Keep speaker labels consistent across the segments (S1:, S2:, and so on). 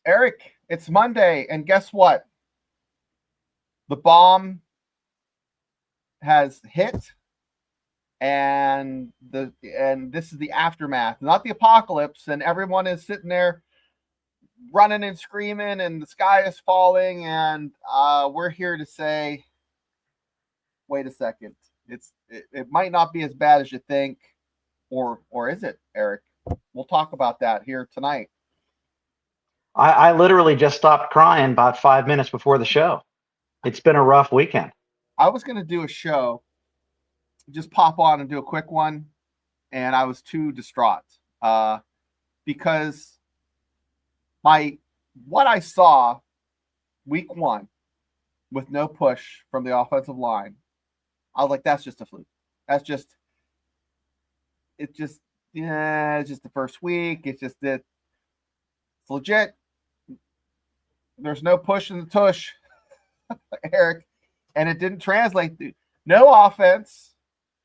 S1: Eric, it's Monday, and guess what? The bomb has hit, and this is the aftermath, not the apocalypse, and everyone is sitting there running and screaming, and the sky is falling, and we're here to say, wait a second, it might not be as bad as you think, or is it, Eric? We'll talk about that here tonight.
S2: I literally just stopped crying about 5 minutes before the show. It's been a rough weekend.
S1: I was going to do a show, just pop on and do a quick one, and I was too distraught because what I saw week one with no push from the offensive line, I was like, that's just a fluke. It's just the first week. It's legit. There's no push in the tush, Eric, and it didn't translate. No offense.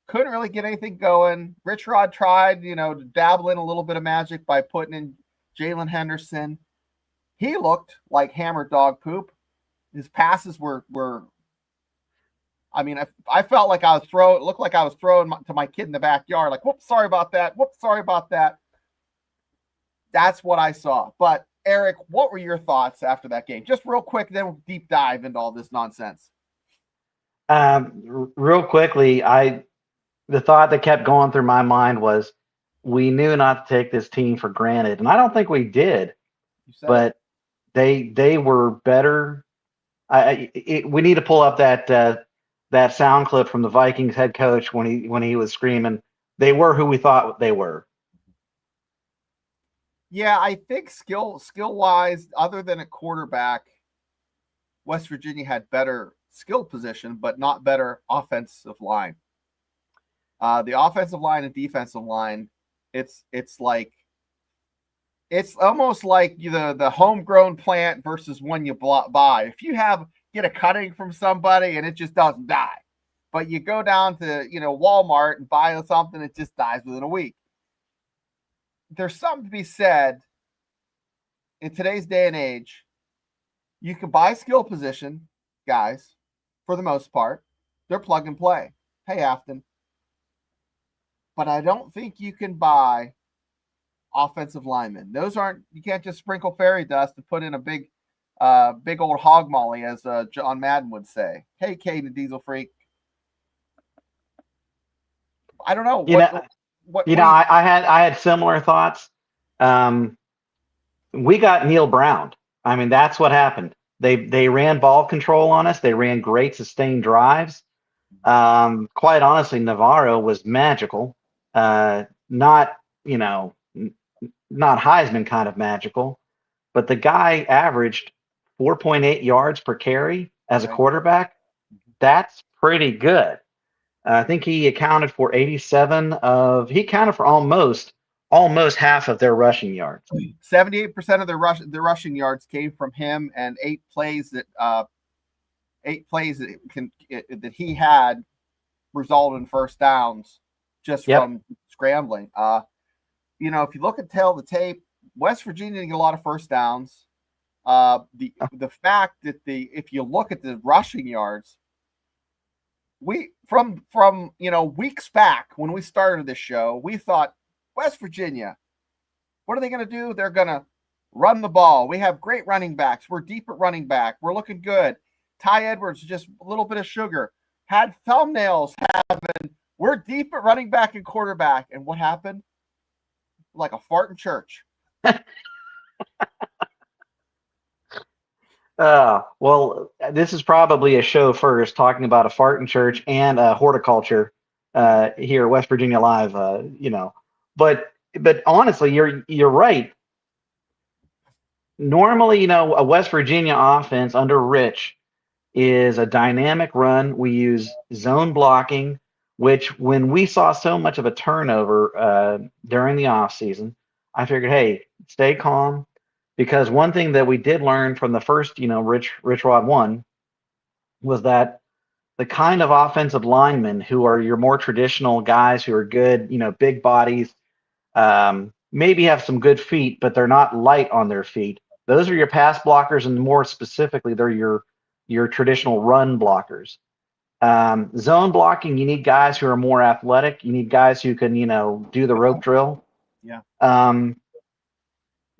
S1: Couldn't really get anything going. Rich Rod tried, to dabble in a little bit of magic by putting in Jalen Henderson. He looked like hammered dog poop. His passes were I felt like it looked like I was throwing to my kid in the backyard. Like, whoops, sorry about that. Whoops, sorry about that. That's what I saw. But Eric, what were your thoughts after that game? Just real quick, then we'll deep dive into all this nonsense.
S2: Real quickly, the thought that kept going through my mind was we knew not to take this team for granted, and I don't think we did. But they were better. We need to pull up that sound clip from the Vikings head coach when he was screaming, "They were who we thought they were."
S1: Yeah, I think skill wise, other than at quarterback, West Virginia had better skill position, but not better offensive line. The offensive line and defensive line, it's almost like the homegrown plant versus one you buy. If you get a cutting from somebody and it just doesn't die, but you go down to Walmart and buy something, it just dies within a week. There's something to be said in today's day and age. You can buy skill position guys for the most part. They're plug and play. Hey, Afton. But I don't think you can buy offensive linemen. You can't just sprinkle fairy dust and put in a big old hog molly, as John Madden would say. Hey, Caden Diesel Freak. I don't know.
S2: I had similar thoughts. We got Neil Brown. I mean, that's what happened. They ran ball control on us. They ran great sustained drives. Quite honestly, Navarro was magical. Not Heisman kind of magical, but the guy averaged 4.8 yards per carry as a quarterback. That's pretty good. I think he accounted for almost half of their rushing yards.
S1: 78% of their rushing yards came from him, and 8 plays that he had resulted in first downs just from scrambling. If you look at the tape, West Virginia didn't get a lot of first downs. The fact that if you look at the rushing yards, from weeks back when we started this show, we thought West Virginia, what are they going to do? They're going to run the ball. We have great running backs. We're deep at running back. We're looking good. Ty Edwards, just a little bit of sugar. Had thumbnails having, we're deep at running back and quarterback. And what happened? Like a fart in church.
S2: Well, this is probably a show first, talking about a fart in church and horticulture here at West Virginia Live. But honestly, you're right. Normally, a West Virginia offense under Rich is a dynamic run. We use zone blocking, which when we saw so much of a turnover during the offseason, I figured, hey, stay calm. Because one thing that we did learn from the first, Rich Rod 1 was that the kind of offensive linemen who are your more traditional guys who are good, big bodies, maybe have some good feet, but they're not light on their feet. Those are your pass blockers, and more specifically, they're your traditional run blockers. Zone blocking, you need guys who are more athletic. You need guys who can, do the rope drill.
S1: Yeah.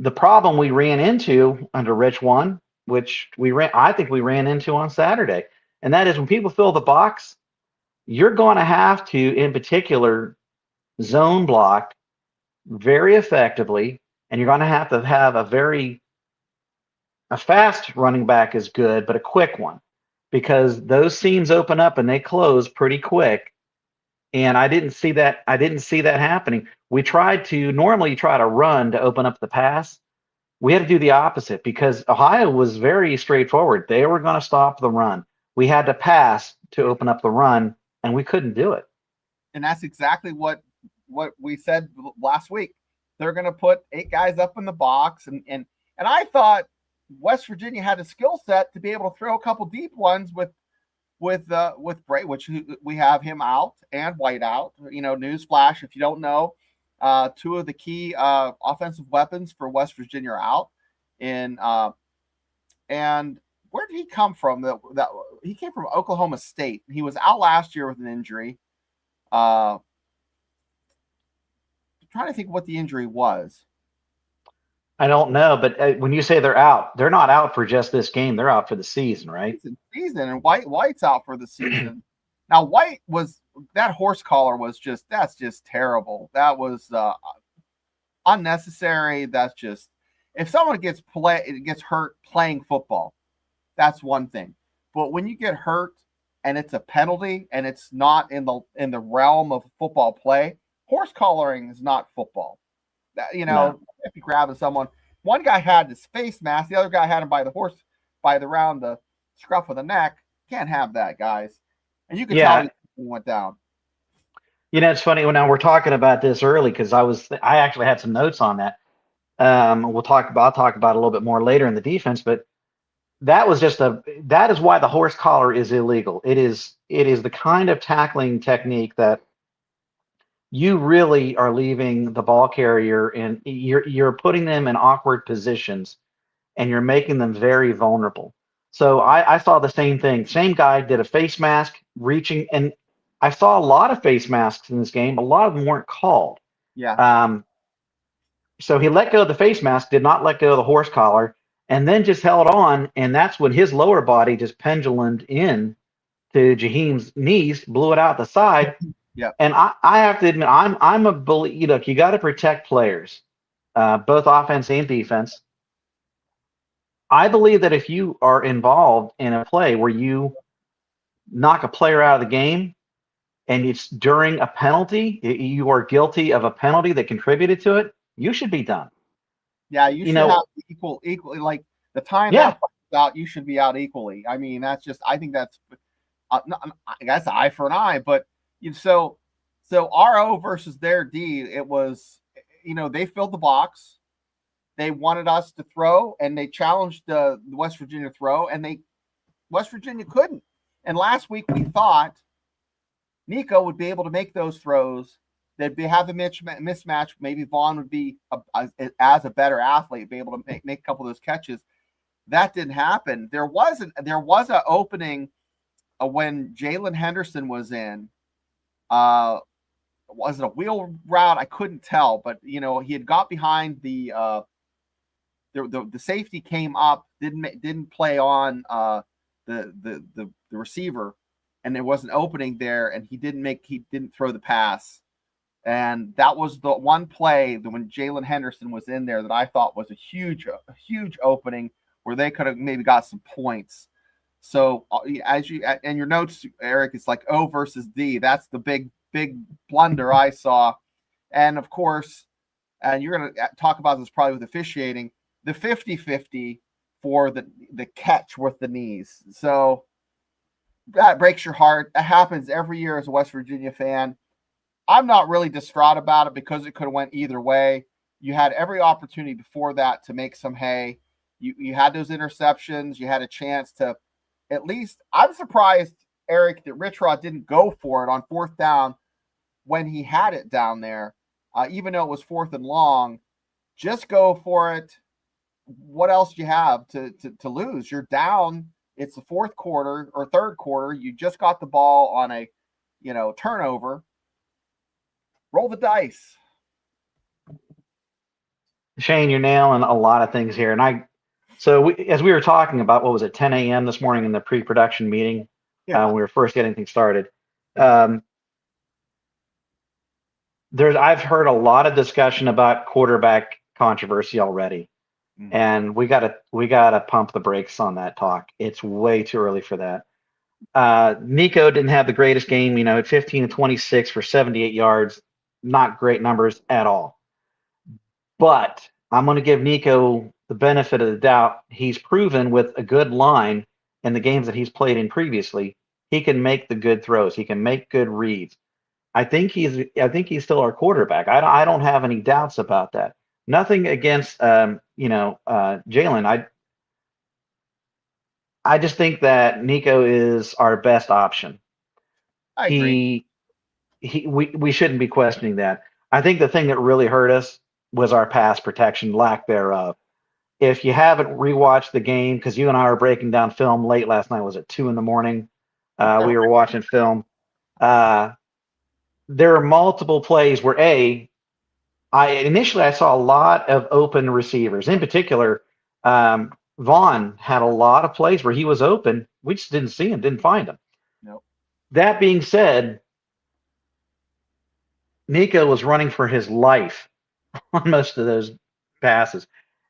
S2: The problem we ran into under Rich One, which I think we ran into on Saturday, and that is when people fill the box, you're going to have to, in particular, zone block very effectively, and you're going to have a fast running back is good, but a quick one, because those seams open up and they close pretty quick. And I didn't see that happening. Normally you try to run to open up the pass. We had to do the opposite because Ohio was very straightforward. They were going to stop the run. We had to pass to open up the run, and we couldn't do it.
S1: And that's exactly what we said last week. They're going to put 8 guys up in the box, and I thought West Virginia had a skill set to be able to throw a couple deep ones with Bray, which we have him out and White out. Newsflash, if you don't know, 2 of the key offensive weapons for West Virginia are out. And where did he come from? That he came from Oklahoma State. He was out last year with an injury. I'm trying to think what the injury was.
S2: I don't know, but when you say they're out, they're not out for just this game. They're out for the season, right?
S1: Season, and White's out for the season. Now, White that horse collar that's just terrible. That was unnecessary. That's just, if someone gets hurt playing football, that's one thing. But when you get hurt and it's a penalty and it's not in the realm of football play, horse collaring is not football. No. If you grabbing someone, one guy had his face mask, the other guy had him by the scruff of the neck. Can't have that, guys. And you can tell he went down.
S2: It's funny when we're talking about this early because I actually had some notes on that. I'll talk about it a little bit more later in the defense, but that is why the horse collar is illegal. It is the kind of tackling technique that you really are leaving the ball carrier and you're putting them in awkward positions and you're making them very vulnerable. So I saw the same thing. Same guy did a face mask reaching, and I saw a lot of face masks in this game. A lot of them weren't called.
S1: Yeah.
S2: So he let go of the face mask, did not let go of the horse collar, and then just held on. And that's when his lower body just pendulumed in to Jaheim's knees, blew it out the side.
S1: Yeah.
S2: And I have to admit, I'm a bully. You got to protect players, both offense and defense. I believe that if you are involved in a play where you knock a player out of the game and it's during a penalty, you are guilty of a penalty that contributed to it, you should be done.
S1: Yeah, you should have equally, like the time that out, you should be out equally. I mean, I think that's I guess eye for an eye, but so RO versus their D, it was, they filled the box. They wanted us to throw, and they challenged the West Virginia throw, and West Virginia couldn't. And last week we thought Nico would be able to make those throws. They'd have the mismatch. Maybe Vaughn would be as a better athlete, be able to make a couple of those catches. That didn't happen. There was an opening when Jalen Henderson was in. Was it a wheel route? I couldn't tell, but he had got behind the safety, came up, didn't play on the receiver, and there was an opening there, and he didn't throw the pass. And that was the one play that when Jalen Henderson was in there that I thought was a huge opening where they could have maybe got some points. So as you and your notes, Eric, it's like O versus D. That's the big blunder I saw. And of course, and you're going to talk about this probably with officiating, the 50-50 for the catch with the knees. So that breaks your heart. That happens every year as a West Virginia fan. I'm not really distraught about it because it could have went either way. You had every opportunity before that to make some hay. You had those interceptions. You had a chance to at least – I'm surprised, Eric, that Rich Rod didn't go for it on fourth down when he had it down there, even though it was fourth and long. Just go for it. what else do you have to lose? You're down. It's the fourth quarter or third quarter. You just got the ball on a, turnover. Roll the dice.
S2: Shane, you're nailing a lot of things here. And as we were talking about, what was it, 10 a.m. this morning in the pre-production meeting, when we were first getting things started. I've heard a lot of discussion about quarterback controversy already, and we gotta pump the brakes on that talk. It's way too early for that. Nico didn't have the greatest game, at 15 and 26 for 78 yards, not great numbers at all. But I'm going to give Nico the benefit of the doubt. He's proven with a good line in the games that he's played in previously, he can make the good throws. He can make good reads. I think he's still our quarterback. I don't have any doubts about that. Nothing against Jalen. I just think that Nico is our best option.
S1: I agree.
S2: We shouldn't be questioning that. I think the thing that really hurt us was our pass protection, lack thereof. If you haven't rewatched the game, because you and I were breaking down film late last night, was it 2 a.m? We were watching film. There are multiple plays where initially I saw a lot of open receivers. In particular, Vaughn had a lot of plays where he was open. We just didn't see him, didn't find him.
S1: Nope.
S2: That being said, Nico was running for his life on most of those passes.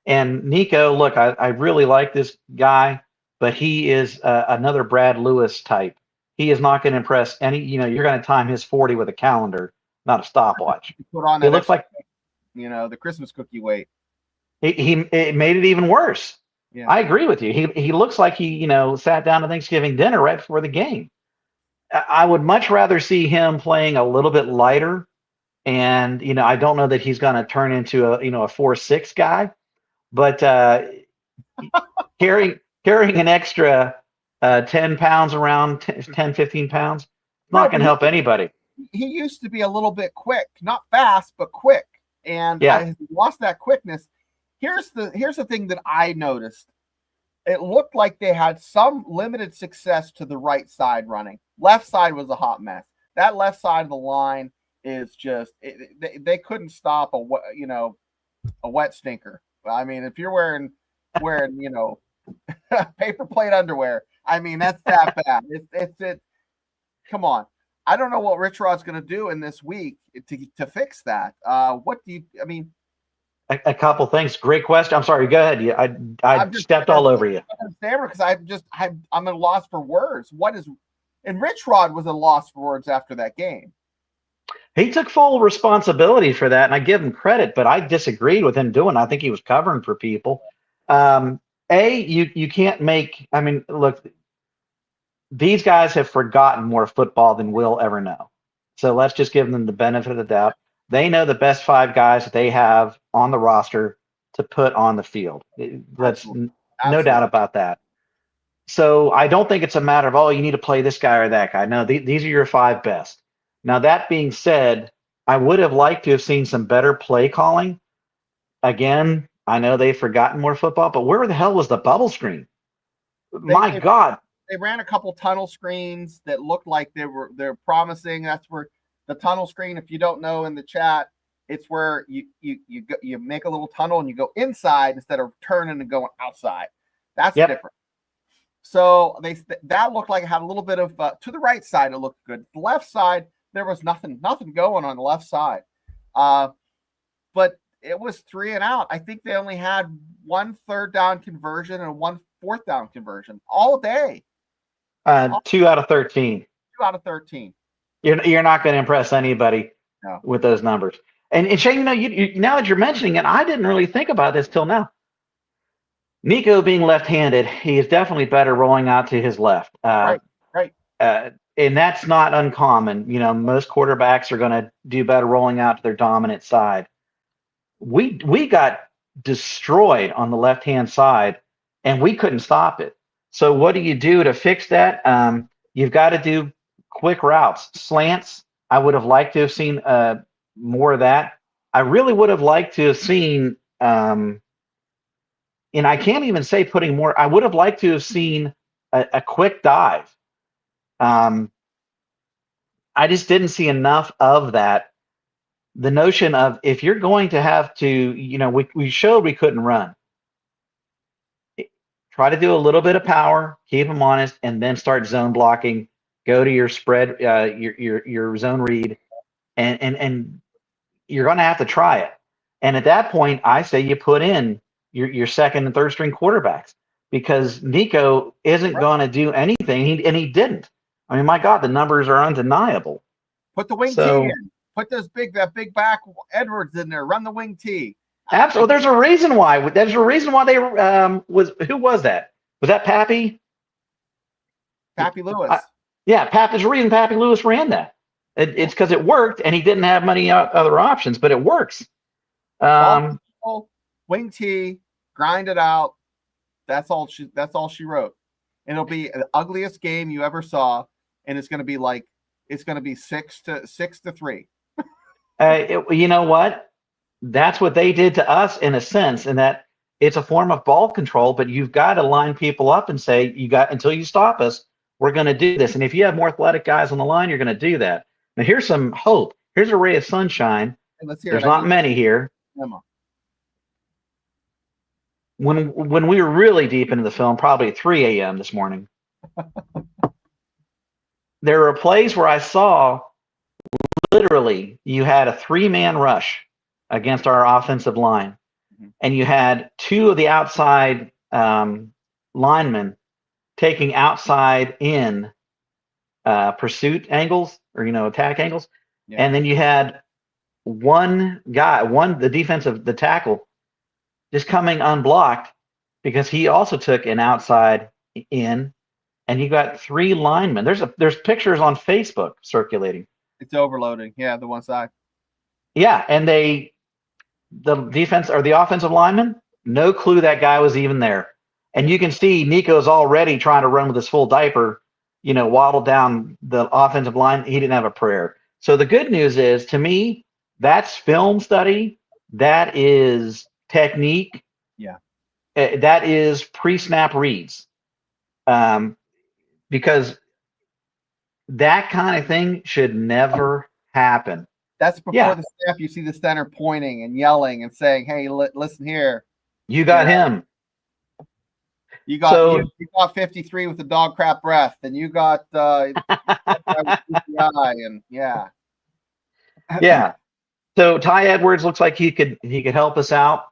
S2: And Nico, look, I really like this guy, but he is another Brad Lewis type. He is not going to impress any, you're going to time his 40 with a calendar, not a stopwatch.
S1: Put on
S2: it looks like,
S1: the Christmas cookie weight.
S2: It made it even worse.
S1: Yeah.
S2: I agree with you. He looks like he, sat down to Thanksgiving dinner right before the game. I would much rather see him playing a little bit lighter. And, I don't know that he's going to turn into a 4-6 guy, but carrying an extra 10 pounds around, 10, 15 pounds, not going to help anybody.
S1: He used to be a little bit quick, not fast, but quick. And I lost that quickness. Here's the thing that I noticed. It looked like they had some limited success to the right side running. Left side was a hot mess. That left side of the line is just they couldn't stop a wet stinker. I mean, if you're wearing paper plate underwear, I mean that's that bad. It's come on. I don't know what Rich Rod's going to do in this week to fix that. What do you? I mean,
S2: a couple things. Great question. I'm sorry. Go ahead. I stepped all over you.
S1: Because I'm at a loss for words. And Rich Rod was at a loss for words after that game.
S2: He took full responsibility for that, and I give him credit, but I disagreed with him doing it. I think he was covering for people. You can't make – I mean, look, these guys have forgotten more football than we'll ever know. So let's just give them the benefit of the doubt. They know the best 5 guys that they have on the roster to put on the field. That's no doubt about that. So I don't think it's a matter of, you need to play this guy or that guy. No, these are your 5 best. Now, that being said, I would have liked to have seen some better play calling. Again, I know they've forgotten more football, but where the hell was the bubble screen? My God.
S1: They ran a couple tunnel screens that looked like they're promising. That's where the tunnel screen, if you don't know in the chat, it's where you make a little tunnel and you go inside instead of turning and going outside. That's different. So that looked like it had a little bit of to the right side. It looked good. The left side, there was nothing going on the left side. But it was 3 and out. I think they only had 1 third down conversion and 1 fourth down conversion all day.
S2: 2 out of 13.
S1: 2 out of 13.
S2: You're not going to impress anybody with those numbers. And Shane, you now that you're mentioning it, I didn't really think about this till now. Nico being left-handed, he is definitely better rolling out to his left.
S1: Right.
S2: And that's not uncommon. Most quarterbacks are going to do better rolling out to their dominant side. We got destroyed on the left-hand side, and we couldn't stop it. So what do you do to fix that? You've got to do quick routes, slants. I would have liked to have seen more of that. I really would have liked to have seen and I can't even say putting more. I would have liked to have seen a quick dive. I just didn't see enough of that. The notion of if you're going to have to, we showed we couldn't run. Try to do a little bit of power, keep them honest, and then start zone blocking. Go to your spread, your zone read, and you're going to have to try it. And at that point, I say you put in your second and third string quarterbacks because Nico isn't going to do anything, and he didn't. I mean, my God, the numbers are undeniable.
S1: Put the wing T in. Put that big back Edwards in there. Run the wing T.
S2: Absolutely. There's a reason why. There's a reason why they who was that? Was that Pappy?
S1: Pappy Lewis.
S2: There's a reason Pappy Lewis ran that. It's because it worked, and he didn't have many other options, but it works.
S1: Wing T, grind it out. That's all she wrote. And it'll be the ugliest game you ever saw, and it's going to be 6-3.
S2: You know what? That's what they did to us in a sense, in that it's a form of ball control, but you've got to line people up and say, until you stop us, we're going to do this. And if you have more athletic guys on the line, you're going to do that. Now, here's some hope. Here's a ray of sunshine. There's not many here.
S1: Emma.
S2: When we were really deep into the film, probably at 3 a.m. this morning, there were plays where I saw literally you had a 3-man rush against our offensive line, and you had 2 of the outside linemen taking outside in pursuit angles or attack angles, and then you had the tackle, just coming unblocked because he also took an outside in, and you got 3 linemen. There's pictures on Facebook circulating.
S1: It's overloading. Yeah, the one side.
S2: Yeah, and the defense or the offensive lineman, no clue that guy was even there. And you can see Nico's already trying to run with his full diaper, waddled down the offensive line. He didn't have a prayer. So the good news is, to me, that's film study. That is technique.
S1: Yeah.
S2: That is pre-snap reads. Because that kind of thing should never happen.
S1: That's before the snap. You see the center pointing and yelling and saying, "Hey, listen here.
S2: You got him.
S1: You got 53 with the dog crap breath, and you got and yeah."
S2: So Ty Edwards looks like he could help us out.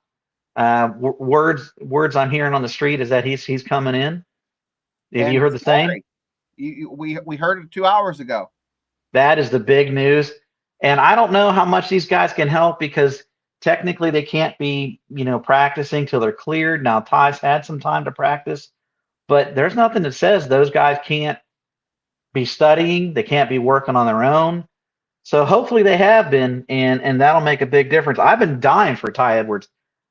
S2: Words I'm hearing on the street is that he's coming in. Have you heard the same?
S1: We heard it 2 hours ago.
S2: That is the big news. And I don't know how much these guys can help because technically they can't be, practicing till they're cleared. Now Ty's had some time to practice, but there's nothing that says those guys can't be studying. They can't be working on their own. So hopefully they have been, and that'll make a big difference. I've been dying for Ty Edwards.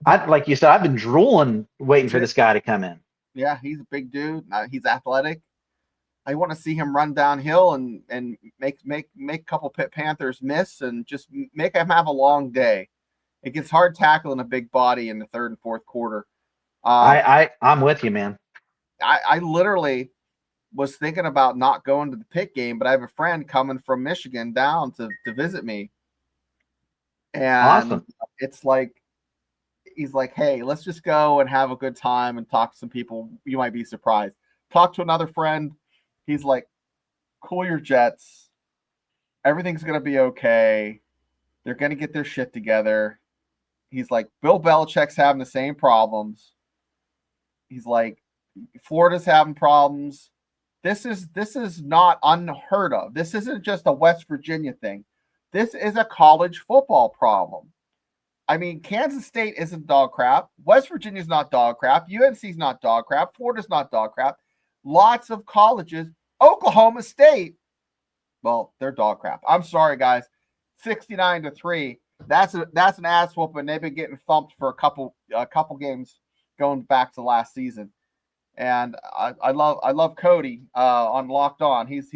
S2: Like you said, I've been drooling waiting for this guy to come in.
S1: Yeah, he's a big dude. He's athletic. I want to see him run downhill and make a couple Pitt Panthers miss and just make him have a long day. It gets hard tackling a big body in the third and fourth quarter.
S2: I'm with you, man.
S1: I literally was thinking about not going to the Pitt game, but I have a friend coming from Michigan down to visit me. And
S2: awesome.
S1: It's like, he's like, "Hey, let's just go and have a good time and talk to some people. You might be surprised." Talk to another friend. He's like, "Cool your jets. Everything's going to be okay. They're going to get their shit together." He's like, "Bill Belichick's having the same problems." He's like, "Florida's having problems. This is not unheard of. This isn't just a West Virginia thing. This is a college football problem. I mean, Kansas State isn't dog crap. West Virginia's not dog crap. UNC's not dog crap. Florida's not dog crap. Lots of colleges. Oklahoma State, well, they're dog crap. I'm sorry, guys. 69-3. That's an ass whooping. They've been getting thumped for a couple games going back to last season. And I love Cody on Locked On. He's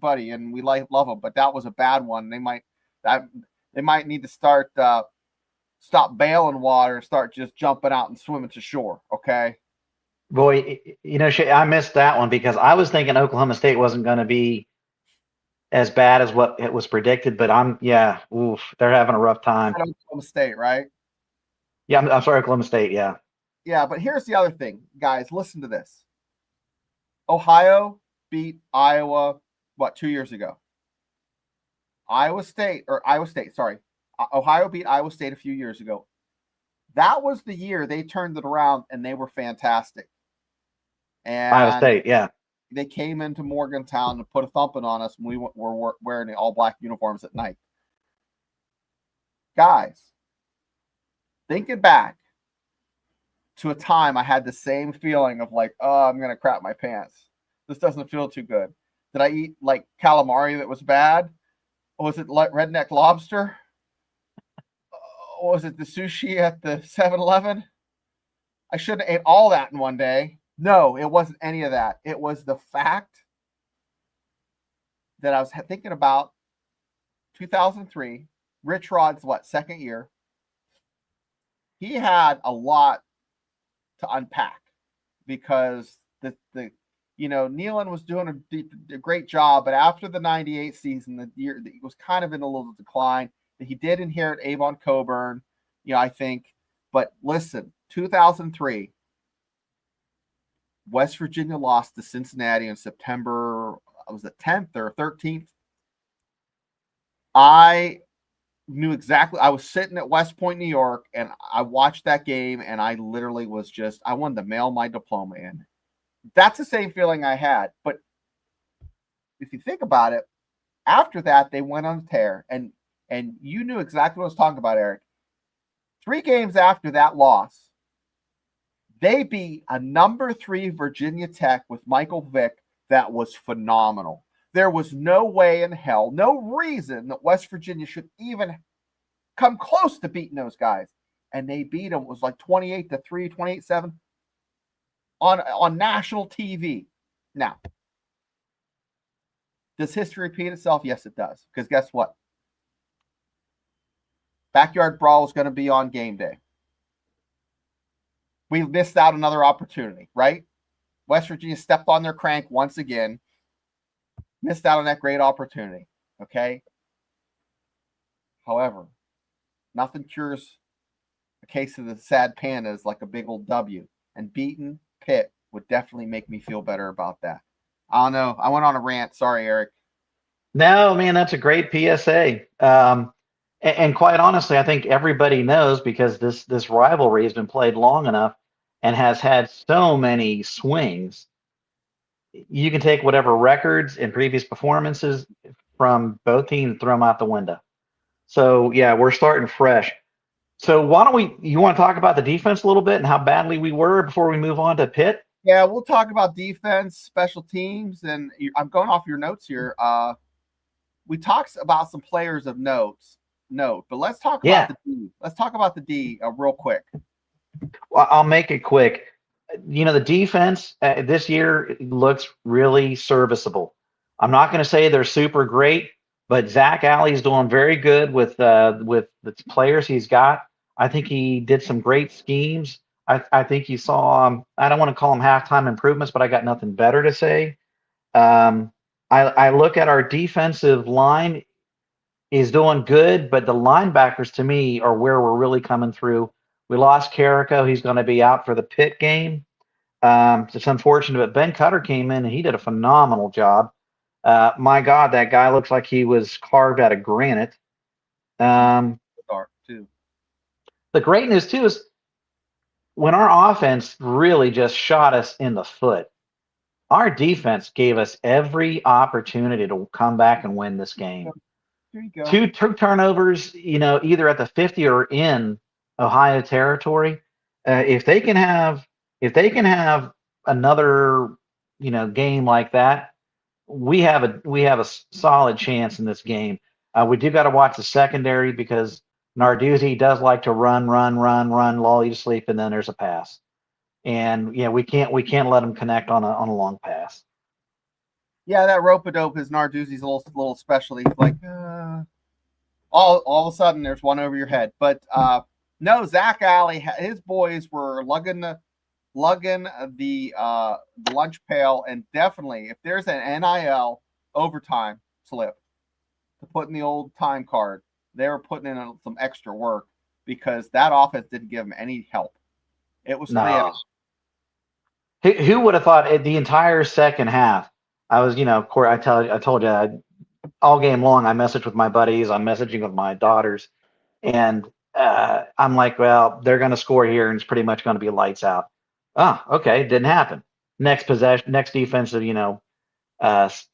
S1: buddy, and we love him. But that was a bad one. They might need to start stop bailing water and start just jumping out and swimming to shore. Okay.
S2: Boy, I missed that one because I was thinking Oklahoma State wasn't going to be as bad as what it was predicted, but they're having a rough time.
S1: Oklahoma State, right?
S2: Yeah, I'm sorry, Oklahoma State, yeah.
S1: Yeah, but here's the other thing, guys. Listen to this. Ohio beat Iowa, 2 years ago? Ohio State, sorry. Ohio beat Iowa State a few years ago. That was the year they turned it around and they were fantastic. And
S2: Iowa State, yeah.
S1: They came into Morgantown and put a thumping on us when we were wearing the all-black uniforms at night. Guys, thinking back to a time I had the same feeling of like, oh, I'm going to crap my pants. This doesn't feel too good. Did I eat like calamari that was bad? Or was it like redneck lobster? Or was it the sushi at the 7-Eleven? I shouldn't have ate all that in one day. No, it wasn't any of that. It was the fact that I was thinking about 2003. Rich Rod's second year. He had a lot to unpack because the Nealon was doing a great job, but after the 98 season, the year it was kind of in a little decline. He did inherit Avon Coburn, I think. But listen, 2003, West Virginia lost to Cincinnati in September, was it 10th or 13th? I knew exactly. I was sitting at West Point, New York, and I watched that game, and I literally was I wanted to mail my diploma in. That's the same feeling I had. But if you think about it, after that, they went on a tear, and you knew exactly what I was talking about, Eric. 3 games after that loss, they beat a number 3 Virginia Tech with Michael Vick that was phenomenal. There was no way in hell, no reason that West Virginia should even come close to beating those guys. And they beat them. It was like 28-3, 28-7 on national TV. Now, does history repeat itself? Yes, it does. Because guess what? Backyard Brawl is going to be on game day. We missed out another opportunity, right? West Virginia stepped on their crank once again. Missed out on that great opportunity, okay? However, nothing cures a case of the sad pandas like a big old W. And beating Pitt would definitely make me feel better about that. I don't know. I went on a rant. Sorry, Eric.
S2: No, man, that's a great PSA. And quite honestly, I think everybody knows because this rivalry has been played long enough and has had so many swings. You can take whatever records and previous performances from both teams and throw them out the window. So, yeah, we're starting fresh. So you want to talk about the defense a little bit and how badly we were before we move on to Pitt?
S1: Yeah, we'll talk about defense, special teams, and I'm going off your notes here. We talked about some players of note, but let's talk about the D. Let's talk about the D real quick.
S2: Well, I'll make it quick. The defense this year looks really serviceable. I'm not going to say they're super great, but Zach Alley's doing very good with the players he's got. I think he did some great schemes. I think you saw, I don't want to call them halftime improvements, but I got nothing better to say. I look at our defensive line is doing good, but the linebackers to me are where we're really coming through. We lost Carrico. He's going to be out for the Pitt game. It's unfortunate, but Ben Cutter came in and he did a phenomenal job. My God, that guy looks like he was carved out of granite.
S1: Dark too.
S2: The great news too is when our offense really just shot us in the foot, our defense gave us every opportunity to come back and win this game.
S1: There you go.
S2: 2 turnovers, either at the 50 or in Ohio territory. If they can have another, game like that, we have a solid chance in this game. We do got to watch the secondary because Narduzzi does like to run, lull you to sleep, and then there's a pass. And we can't let him connect on a long pass.
S1: Yeah, that rope-a-dope is Narduzzi's little specialty. Like all of a sudden there's one over your head. But No, Zach Alley, his boys were lugging the lunch pail, and definitely if there's an NIL overtime slip to put in the old time card, they were putting in some extra work because that offense didn't give them any help. It was 3
S2: No. Who would have thought the entire second half? I was, Corey, I told you all game long. I messaged with my buddies. I'm messaging with my daughters, and I'm like, well, they're going to score here, and it's pretty much going to be lights out. Oh, okay, didn't happen. Next possession, next defensive,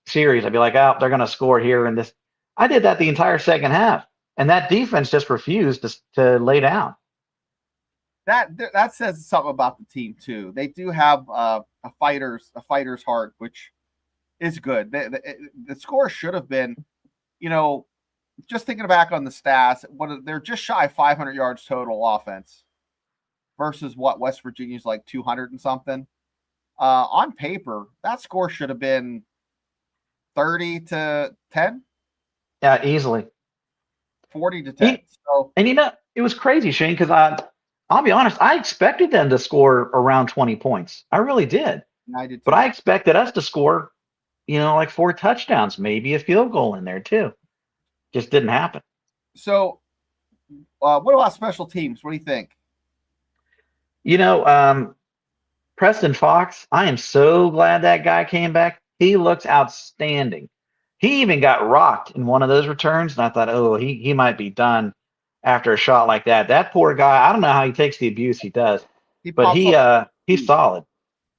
S2: series, I'd be like, oh, they're going to score here, and this. I did that the entire second half, and that defense just refused to lay down.
S1: That says something about the team too. They do have a fighter's heart, which is good. The score should have been, just thinking back on the stats, they're just shy of 500 yards total offense versus what West Virginia's like 200 and something. On paper, that score should have been 30-10.
S2: Yeah, easily.
S1: 40-10.
S2: And it was crazy, Shane, because I'll be honest, I expected them to score around 20 points. I really did.
S1: I did too.
S2: But I expected us to score, like 4 touchdowns, maybe a field goal in there too. Just didn't happen.
S1: So, what about special teams? What do you think?
S2: Preston Fox, I am so glad that guy came back. He looks outstanding. He even got rocked in one of those returns, and I thought, oh, he might be done after a shot like that. That poor guy, I don't know how he takes the abuse he does, but he's solid.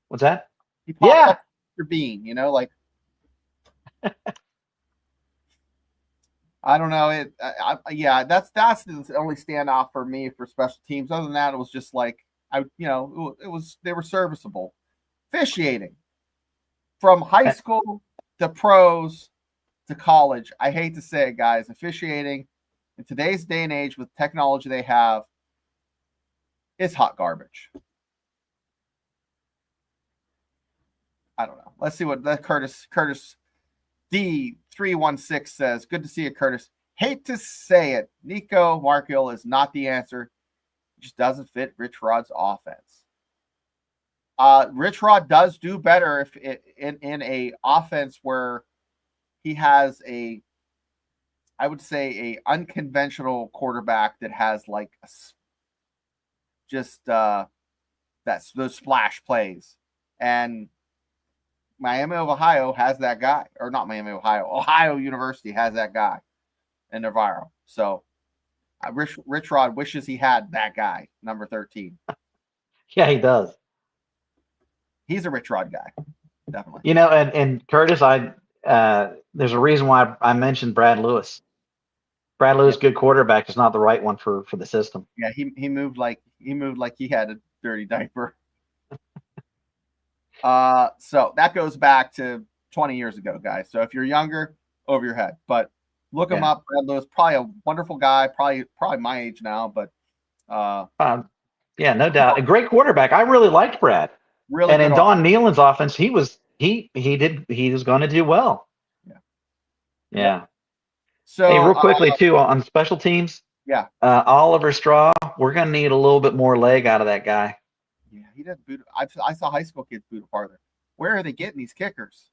S2: What's that?
S1: He pops up your bean, like I don't know. That's the only standoff for me for special teams. Other than that, it was just like they were serviceable. Officiating from high school to pros to college. I hate to say it, guys. Officiating in today's day and age with technology they have is hot garbage. I don't know. Let's see what that Curtis D316 says. Good to see you, Curtis. Hate to say it. Nico Markhill is not the answer. It just doesn't fit Rich Rod's offense. Rich Rod does do better if in a offense where he has I would say a unconventional quarterback that has like those splash plays. And Miami of Ohio has that guy, or not Miami of Ohio. Ohio University has that guy in Navarro. So Rich Rod wishes he had that guy, number 13.
S2: Yeah, he does.
S1: He's a Rich Rod guy, definitely.
S2: And Curtis, there's a reason why I mentioned Brad Lewis. Brad Lewis, good quarterback, is not the right one for the system.
S1: Yeah, he moved like he had a dirty diaper. So that goes back to 20 years ago, guys. So if you're younger, over your head. But look him up. Brad Lewis, probably a wonderful guy, probably my age now, but
S2: yeah, no doubt. A great quarterback. I really liked Brad.
S1: Really,
S2: and in Don Nealon's offense, he was going to do well. Yeah.
S1: So
S2: hey, real quickly too on special teams.
S1: Yeah.
S2: Oliver Straw, we're gonna need a little bit more leg out of that guy.
S1: Yeah, he doesn't boot. I saw high school kids boot farther. Where are they getting these kickers?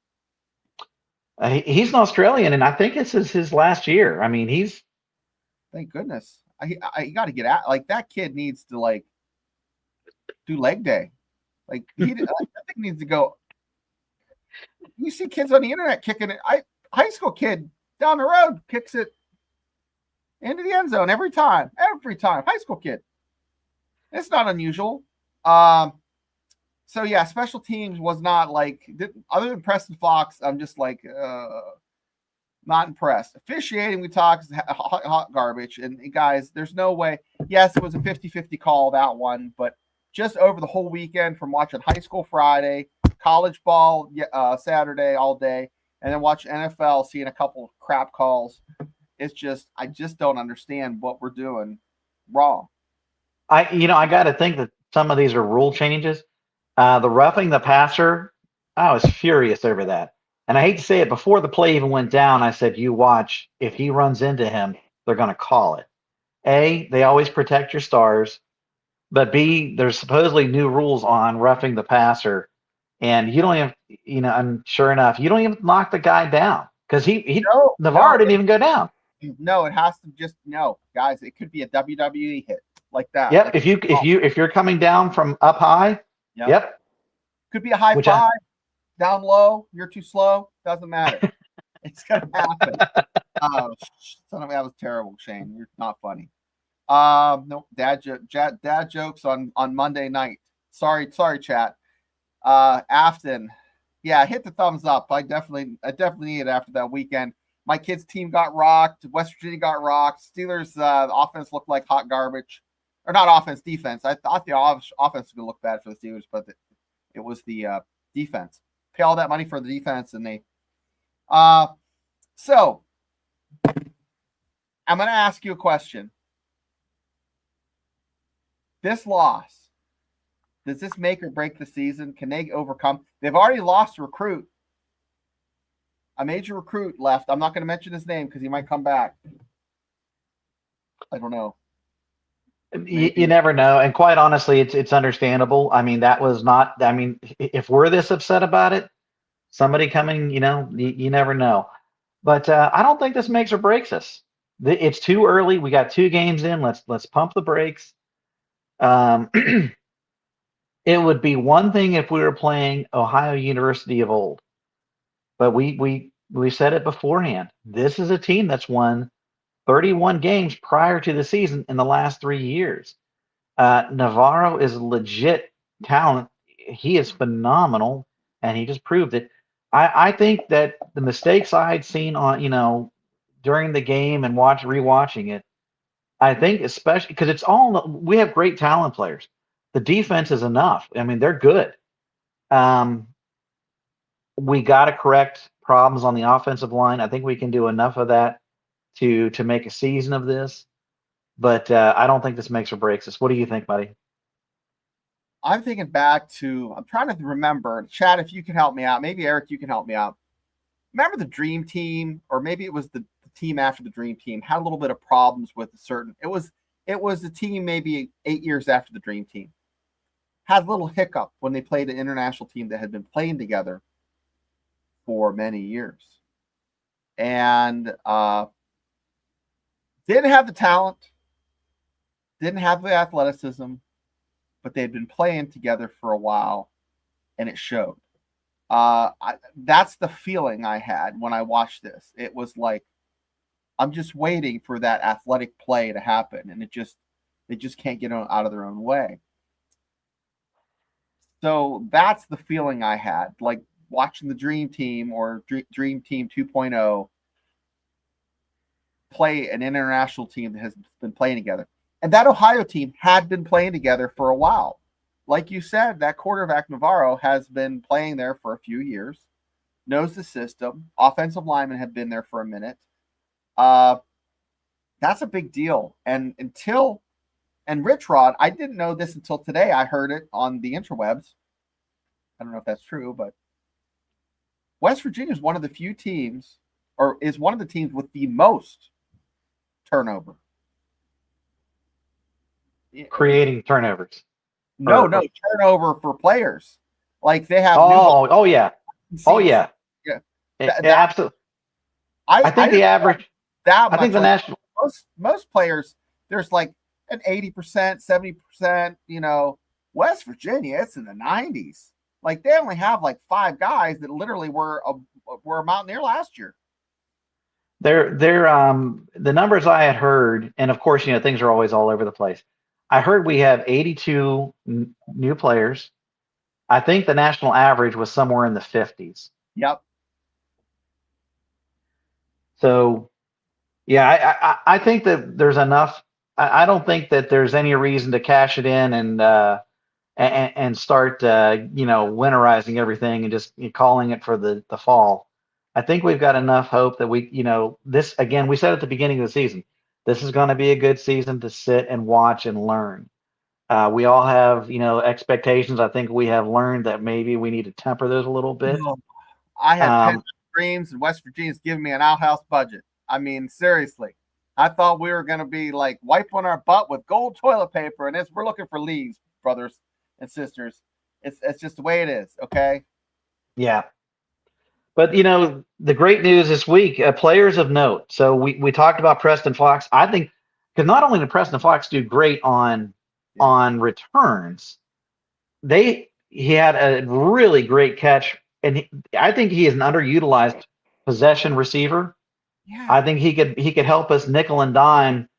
S2: He's an Australian, and I think this is his last year. I mean, he's.
S1: Thank goodness. I got to get out. Like that kid needs to do leg day. Like I think needs to go. You see kids on the internet kicking it. High school kid down the road kicks it into the end zone every time. High school kid. It's not unusual. So yeah, special teams was not other than Preston Fox. I'm just not impressed. Officiating, we talk is hot garbage. And guys, there's no way. Yes, it was a 50-50 call, that one, but just over the whole weekend from watching high school Friday, college ball Saturday all day, and then watch NFL, seeing a couple of crap calls. It's just, I just don't understand what we're doing wrong.
S2: I got to think that some of these are rule changes. The roughing the passer, I was furious over that. And I hate to say it, before the play even went down, I said, you watch, if he runs into him, they're going to call it. A, they always protect your stars, but B, there's supposedly new rules on roughing the passer, and you don't even, and sure enough, you don't even knock the guy down because
S1: No,
S2: Navarro didn't even go down.
S1: no, it has to just no, guys. It could be a WWE hit like that.
S2: Yep,
S1: Like
S2: if you're coming down from up high, yep,
S1: could be a high
S2: which
S1: five, down low. You're too slow. Doesn't matter. It's gonna happen. Oh, that was terrible, Shane. You're not funny. No, dad jokes on Monday night. Sorry, chat. Afton, yeah, hit the thumbs up. I definitely need it after that weekend. My kids' team got rocked. West Virginia got rocked. Steelers offense looked like hot garbage, or not offense, defense. I thought the offense was going to look bad for the Steelers, but it was the defense. Pay all that money for the defense, and they. So I'm going to ask you a question. This loss, does this make or break the season? Can they overcome? They've already lost a recruit. A major recruit left. I'm not going to mention his name because he might come back. I don't know.
S2: You never know. And quite honestly, it's understandable. I mean, that was not, I mean, if we're this upset about it, somebody coming, you never know. But I don't think this makes or breaks us. It's too early. We got 2 games in. Let's pump the brakes. It would be one thing if we were playing Ohio University of old, but we said it beforehand. This is a team that's won 31 games prior to the season in the last 3 years. Navarro is legit talent. He is phenomenal, and he just proved it. I think that the mistakes I had seen on, during the game and rewatching it, I think especially because we have great talent players. The defense is enough. I mean, they're good. We got to correct problems on the offensive line. I think we can do enough of that to make a season of this. But I don't think this makes or breaks us. What do you think, buddy?
S1: I'm thinking back to, I'm trying to remember. Chad, if you can help me out. Maybe Eric, you can help me out. Remember the Dream Team, or maybe it was the team after the Dream Team, had a little bit of problems with a certain, it was the team maybe 8 years after the Dream Team. Had a little hiccup when they played an international team that had been playing together for many years. And didn't have the talent, didn't have the athleticism, but they'd been playing together for a while, and it showed. That's the feeling I had when I watched this. It was like, I'm just waiting for that athletic play to happen, and they just can't get out of their own way. So that's the feeling I had, like watching the Dream Team or Dream Team 2.0 play an international team that has been playing together. And that Ohio team had been playing together for a while. Like you said, that quarterback Navarro has been playing there for a few years, knows the system. Offensive linemen have been there for a minute. That's a big deal. And Rich Rod, I didn't know this until today. I heard it on the interwebs. I don't know if that's true, but West Virginia is one of the few teams, or is one of the teams with the most turnover.
S2: Creating turnovers.
S1: No, turnover for players. Like they have.
S2: Oh yeah. Absolutely. I think the average. I think the national.
S1: Most players, there's like an 80%, 70%. West Virginia, it's in the 90s. Like they only have like 5 guys that literally were a Mountaineer last year.
S2: They're the numbers I had heard, and of course, things are always all over the place. I heard we have 82 new players. I think the national average was somewhere in the 50s.
S1: Yep.
S2: So, yeah, I think that there's enough. I don't think that there's any reason to cash it in and start winterizing everything and just calling it for the fall. I think we've got enough hope that this again. We said at the beginning of the season, this is going to be a good season to sit and watch and learn. We all have, expectations. I think we have learned that maybe we need to temper those a little bit.
S1: I had dreams, and West Virginia's giving me an outhouse budget. I mean, seriously. I thought we were going to be like wiping our butt with gold toilet paper, and we're looking for leaves, brothers and sisters. It's just the way it is. Okay.
S2: Yeah. But the great news this week, players of note. So we talked about Preston Fox. I think because not only did Preston Fox do great on returns, he had a really great catch, and I think he is an underutilized possession receiver.
S1: Yeah.
S2: I think he could help us nickel and dime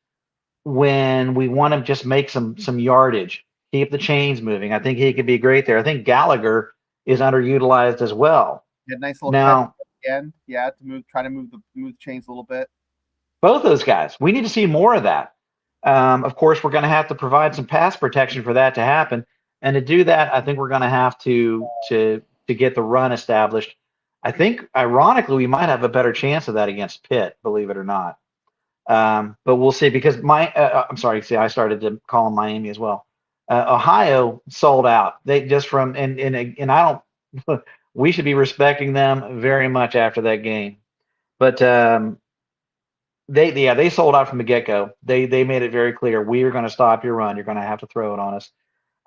S2: when we want to just make some yardage, keep the chains moving. I think he could be great there. I think Gallagher is underutilized as well.
S1: He had a nice little
S2: Now,
S1: catch at the end. Yeah, try to move the chains a little bit.
S2: both those guys, we need to see more of that. Of course, we're going to have to provide some pass protection for that to happen, and to do that, I think we're going to have to get the run established. I think, ironically, we might have a better chance of that against Pitt, believe it or not. But we'll see, because I'm sorry, see, I started to call them Miami as well. Ohio sold out. They just from and I don't. We should be respecting them very much after that game, but they sold out from the get go. They made it very clear, we are going to stop your run. You're going to have to throw it on us.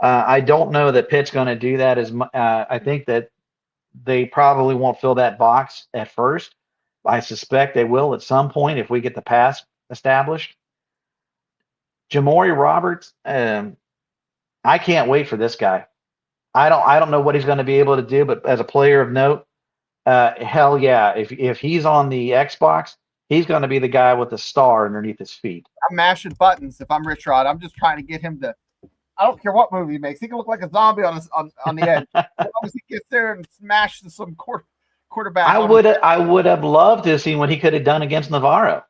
S2: I don't know that Pitt's going to do that as much. I think that they probably won't fill that box at first. I suspect they will at some point if we get the pass established. Jamori Roberts, I can't wait for this guy. I don't know what he's going to be able to do, but as a player of note, hell yeah, if he's on the Xbox, he's going to be the guy with the star underneath his feet.
S1: I'm mashing buttons if I'm Rich Rod. I'm just trying to get him to. I don't care what movie he makes. He can look like a zombie on the edge. As long as he gets there and smashes some quarterback.
S2: I would have loved to have seen what he could have done against Navarro.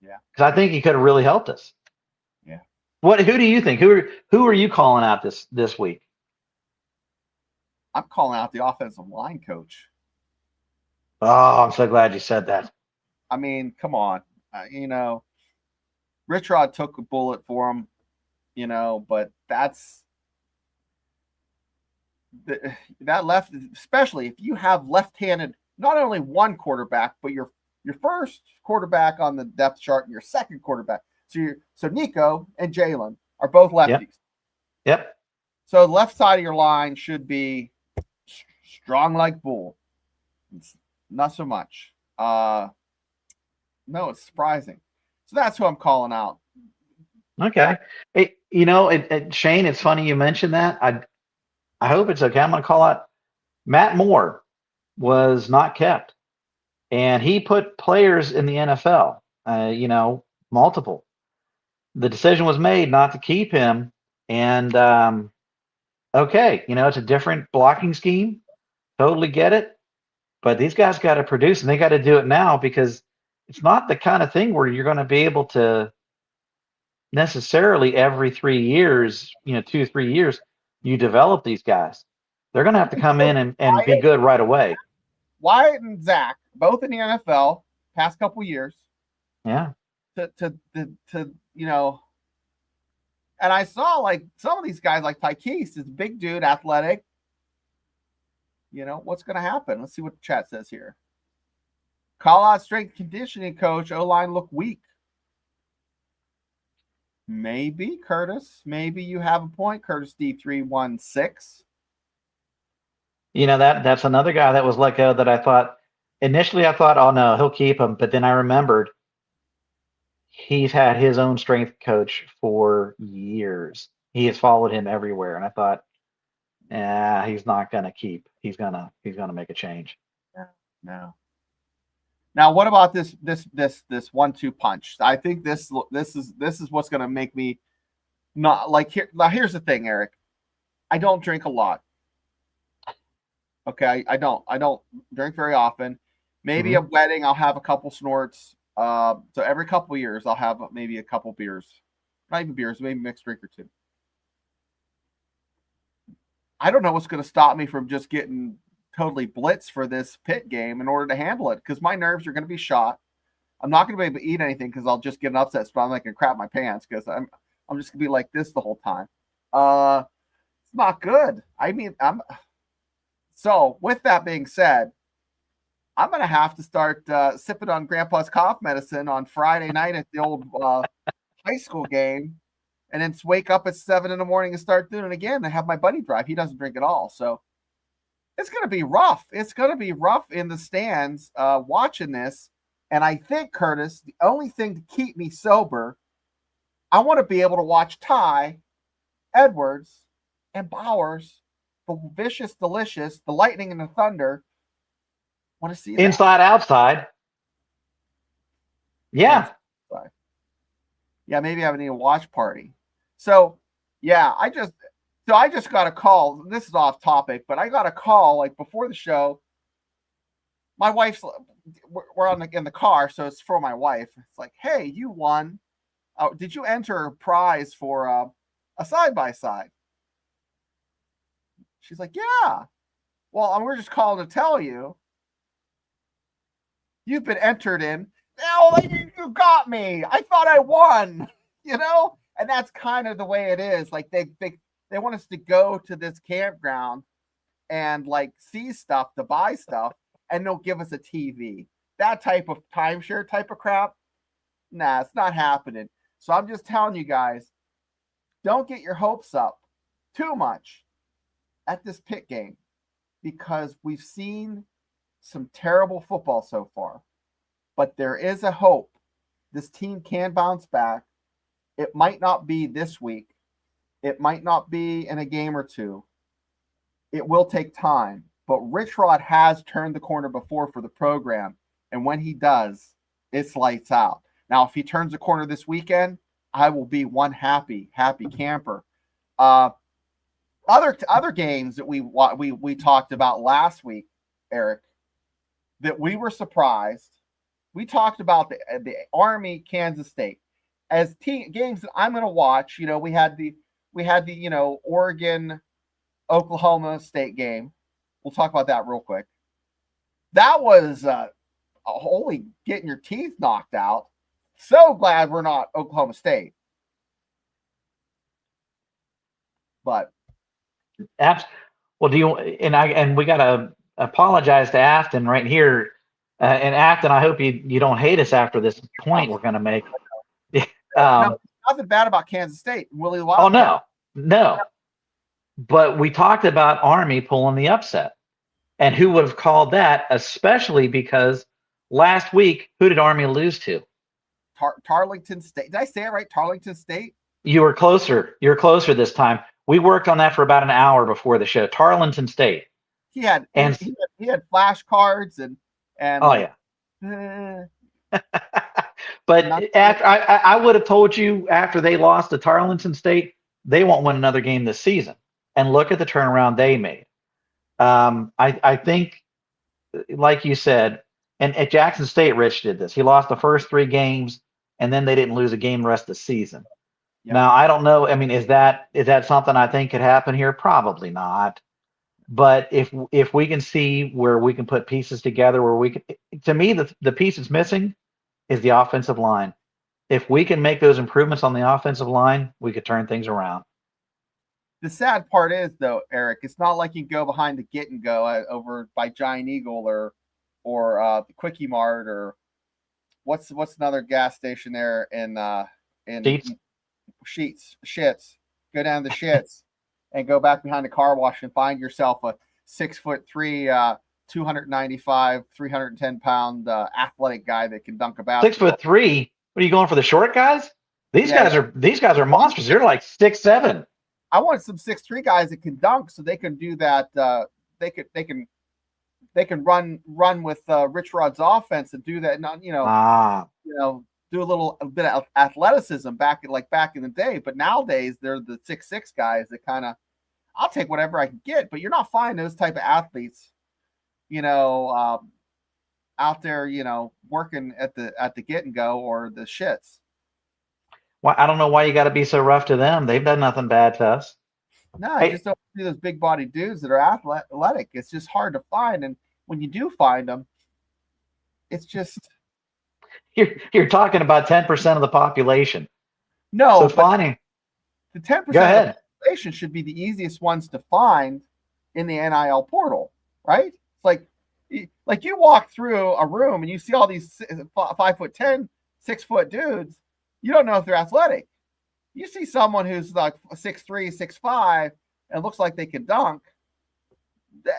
S1: Yeah,
S2: because I think he could have really helped us.
S1: Yeah.
S2: Who do you think? Who are you calling out this week?
S1: I'm calling out the offensive line coach.
S2: Oh, I'm so glad you said that.
S1: I mean, come on. Rich Rod took a bullet for him, but that left, especially if you have left-handed, not only one quarterback, but your first quarterback on the depth chart and your second quarterback. So Nico and Jalen are both lefties.
S2: Yep.
S1: So the left side of your line should be strong like bull. It's not so much. No, it's surprising. So that's who I'm calling out.
S2: Okay. Shane, it's funny you mentioned that. I hope it's okay. I'm going to call out Matt Moore was not kept, and he put players in the NFL, multiple. The decision was made not to keep him, and okay, it's a different blocking scheme. Totally get it, but these guys got to produce, and they got to do it now, because it's not the kind of thing where you're going to be able to necessarily every 3 years, 2-3 years, you develop these guys. They're going to have to come in and be good right away.
S1: Wyatt and Zach, both in the NFL, past couple years.
S2: Yeah.
S1: And I saw like some of these guys, like Tykees, is a big dude, athletic. What's going to happen? Let's see what the chat says here. Call out strength conditioning coach. O-line look weak. Maybe, Curtis. Maybe you have a point, Curtis D316.
S2: That's another guy that was let go that I thought, oh no, he'll keep him. But then I remembered he's had his own strength coach for years. He has followed him everywhere. And I thought, he's not going to keep. He's going to make a change.
S1: No. Now, what about this 1-2 punch? I think this is what's going to make me not like here. Now, here's the thing, Eric. I don't drink a lot. Okay, I don't drink very often. Maybe a wedding, I'll have a couple snorts. So every couple of years, I'll have maybe a couple beers. Not even beers, maybe mixed drink or two. I don't know what's going to stop me from just getting totally blitzed for this Pitt game in order to handle it, because my nerves are going to be shot. I'm not going to be able to eat anything because I'll just get an upset spot. I'm like, going to crap my pants because I'm just going to be like this the whole time. It's not good. I mean, so with that being said, I'm going to have to start sipping on Grandpa's cough medicine on Friday night at the old high school game, and then wake up at 7 in the morning and start doing it again and have my buddy drive. He doesn't drink at all. So it's going to be rough. It's going to be rough in the stands watching this. And I think, Curtis, the only thing to keep me sober, I want to be able to watch Ty, Edwards, and Bowers, the vicious, delicious, the lightning and the thunder. Want to see that.
S2: Inside, outside. Yeah.
S1: Yeah, maybe I would need a watch party. So, yeah, I just got a call. This is off topic, but I got a call like before the show. My wife's, we're in the car, so it's for my wife. It's like, hey, you won. Did you enter a prize for a side-by-side? She's like, yeah. Well, we're just calling to tell you. You've been entered in. Oh, you got me. I thought I won, you know? And that's kind of the way it is. Like they want us to go to this campground and like see stuff, to buy stuff, and they'll give us a TV. That type of timeshare type of crap, nah, it's not happening. So I'm just telling you guys, don't get your hopes up too much at this PITT game, because we've seen some terrible football so far, but there is a hope. This team can bounce back. It might not be this week. It might not be in a game or two. It will take time, but Rich Rod has turned the corner before for the program. And when he does, it's lights out. Now, if he turns the corner this weekend, I will be one happy camper. Other games that we talked about last week, Eric, that we were surprised. We talked about the Army, Kansas State as games that I'm going to watch. You know, we had the Oregon, Oklahoma State game. We'll talk about that real quick. That was holy getting your teeth knocked out. So glad we're not Oklahoma State. But
S2: well, and we got to apologize to Afton right here. And Afton, I hope you don't hate us after this point we're going to make.
S1: No, nothing bad about Kansas State. Willie Watt.
S2: Oh no. But we talked about Army pulling the upset, and who would have called that? Especially because last week, who did Army lose to?
S1: Tarleton State. Did I say it right? Tarleton State.
S2: You were closer. You're closer this time. We worked on that for about an hour before the show. Tarleton State.
S1: He had flashcards and
S2: oh yeah. But after I would have told you after they lost to Tarleton State, they won't win another game this season. And look at the turnaround they made. I think, like you said, and at Jackson State, Rich did this. He lost the first 3 games, and then they didn't lose a game the rest of the season. Yep. Now, I don't know. I mean, is that something I think could happen here? Probably not. But if we can see where we can put pieces together, where we can, to me, the piece that's missing is the offensive line. If we can make those improvements on the offensive line, we could turn things around.
S1: The sad part is, though, Eric, it's not like you can go behind the Get and Go over by Giant Eagle or the Quickie Mart, or what's another gas station there in Shits. Go down to the Shits and go back behind the car wash and find yourself a 6'3", 295, 310 pound athletic guy that can dunk a basketball.
S2: 6'3"? What are you going for, the short guys? These guys are monsters. They're like 6'7".
S1: I want some 6'3" guys that can dunk, so they can do that. They can run with Rich Rod's offense and do that. Not do a bit of athleticism back in the day. But nowadays they're the 6'6" guys that kind of, I'll take whatever I can get. But you're not finding those type of athletes, out there, working at the Get and Go or the Shits.
S2: Well, I don't know why you got to be so rough to them. They've done nothing bad to us.
S1: No, I just don't see those big body dudes that are athletic. It's just hard to find, and when you do find them, it's just
S2: you're talking about 10% of the population.
S1: No,
S2: so finding
S1: the 10% of the population should be the easiest ones to find in the NIL portal, right? It's like Like you walk through a room and you see all these 5'10", 6-foot dudes. You don't know if they're athletic. You see someone who's like 6'3", 6'5", and looks like they can dunk.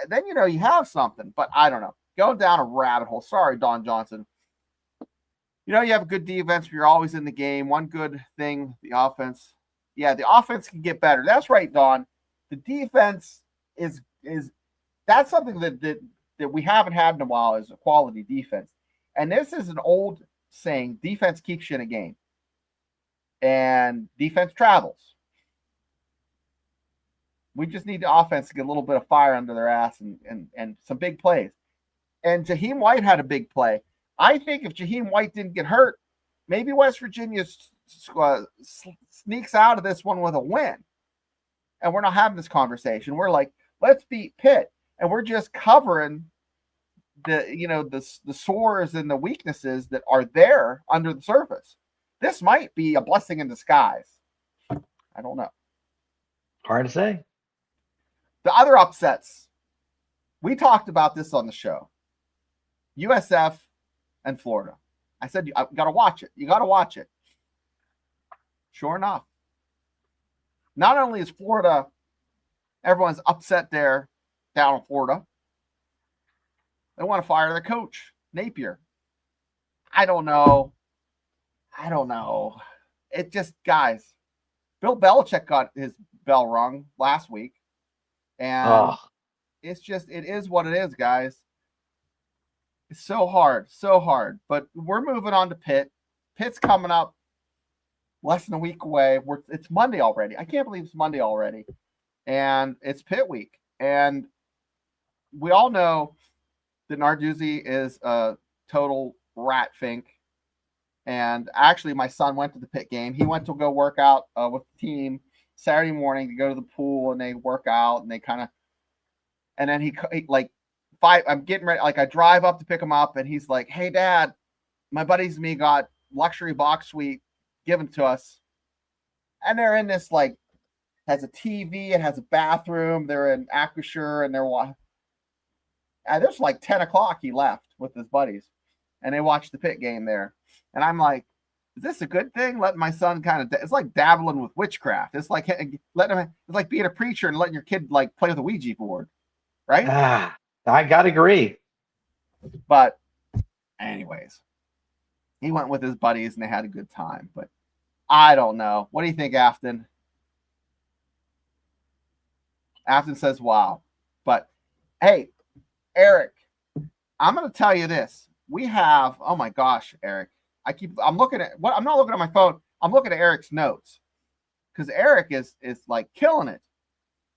S1: Then you know you have something. But I don't know. Going down a rabbit hole. Sorry, Don Johnson. You know you have a good defense. You're always in the game. One good thing, the offense. Yeah, the offense can get better. That's right, Don. The defense is that's something that we haven't had in a while, is a quality defense. And this is an old saying: defense keeps you in a game, and defense travels. We just need the offense to get a little bit of fire under their ass and some big plays. And Jaheim White had a big play. I think if Jaheim White didn't get hurt, maybe West Virginia sneaks out of this one with a win. And we're not having this conversation. We're like, let's beat Pitt, and we're just covering the sores and the weaknesses that are there under the surface. This might be a blessing in disguise. I don't know.
S2: Hard to say.
S1: The other upsets, we talked about this on the show. USF and Florida. I said, you got to watch it. You got to watch it. Sure enough. Not only is Florida, everyone's upset there down in Florida, they want to fire their coach, Napier. I don't know. It just, guys, Bill Belichick got his bell rung last week. And it's just, it is what it is, guys. It's so hard. But we're moving on to Pitt. Pitt's coming up less than a week away. It's Monday already. I can't believe it's Monday already. And it's Pitt week. And we all know that Narduzzi is a total rat fink. And actually, my son went to the Pitt game. He went to go work out with the team Saturday morning to go to the pool, and they work out, and they kind of, and then he like I'm getting ready, like I drive up to pick him up, and he's like, "Hey, Dad, my buddies and me got luxury box suite given to us, and they're in this like has a TV, it has a bathroom, they're in Acrisure, and and this was like 10 o'clock. He left with his buddies, and they watched the Pitt game there, and I'm like, is this a good thing? Letting my son it's like dabbling with witchcraft. It's like it's like being a preacher and letting your kid like play with a Ouija board, right?
S2: I gotta agree.
S1: But anyways, he went with his buddies and they had a good time. But I don't know. What do you think, Afton? Afton says, "Wow." But hey, Eric, I'm going to tell you this. We have, oh my gosh, Eric. I'm looking at I'm not looking at my phone. I'm looking at Eric's notes because Eric is like killing it.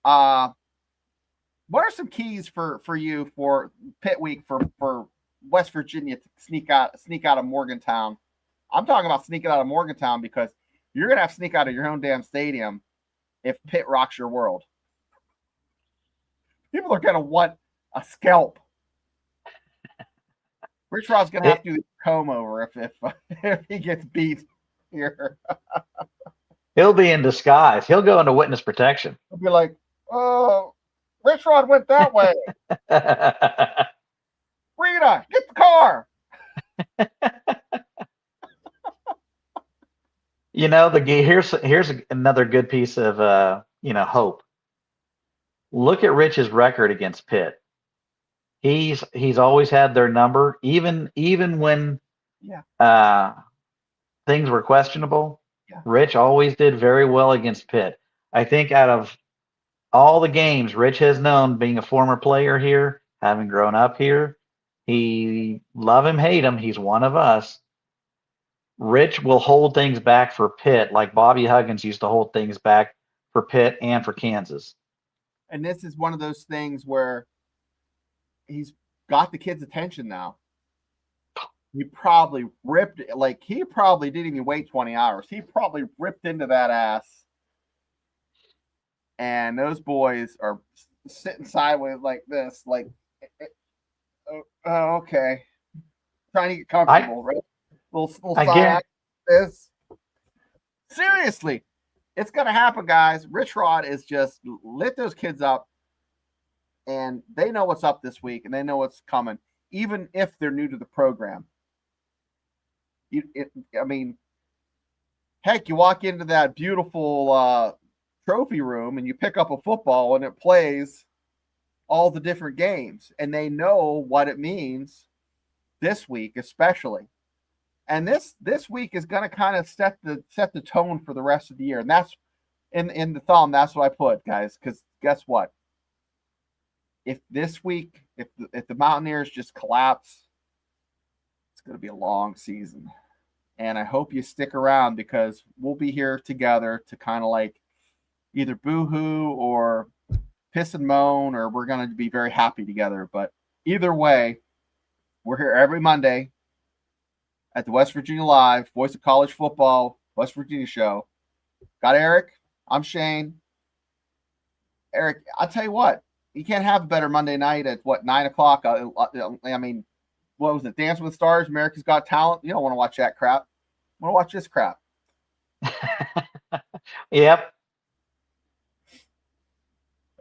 S1: What are some keys for you for Pitt week for West Virginia to sneak out of Morgantown? I'm talking about sneaking out of Morgantown because you're gonna have to sneak out of your own damn stadium if Pitt rocks your world. People are gonna want a scalp. Rich Rod's gonna have to do the comb over if he gets beat here.
S2: He'll be in disguise. He'll go into witness protection.
S1: He'll be like, "Oh, Rich Rod went that way. Rita, get the car."
S2: You know, here's another good piece of hope. Look at Rich's record against Pitt. He's always had their number, even when things were questionable. Yeah. Rich always did very well against Pitt. I think out of all the games Rich has known, being a former player here, having grown up here, he love him, hate him, he's one of us. Rich will hold things back for Pitt like Bobby Huggins used to hold things back for Pitt and for Kansas.
S1: And this is one of those things where he's got the kid's attention now. He probably ripped it. Like, he probably didn't even wait 20 hours. He probably ripped into that ass. And those boys are sitting sideways like this, like, oh, okay. Trying to get comfortable, right? Little side like this. Seriously, it's going to happen, guys. Rich Rod is just lit those kids up. and they know what's up this week and they know what's coming, even if they're new to the program. I mean, heck, you walk into that beautiful trophy room and you pick up a football and it plays all the different games, and they know what it means this week, especially. And this week is going to kind of set the tone for the rest of the year. And that's in the thumb. That's what I put, guys. Because guess what? If this week, if the Mountaineers just collapse, it's going to be a long season. And I hope you stick around, because we'll be here together to kind of like either boo-hoo or piss and moan, or we're going to be very happy together. But either way, we're here every Monday at the West Virginia Live, Voice of College Football, West Virginia show. Got Eric. I'm Shane. Eric, I'll tell you what, you can't have a better Monday night at 9 o'clock. I mean, what was it? Dancing with Stars, America's Got Talent. You don't want to watch that crap. I want to watch this crap.
S2: Yep.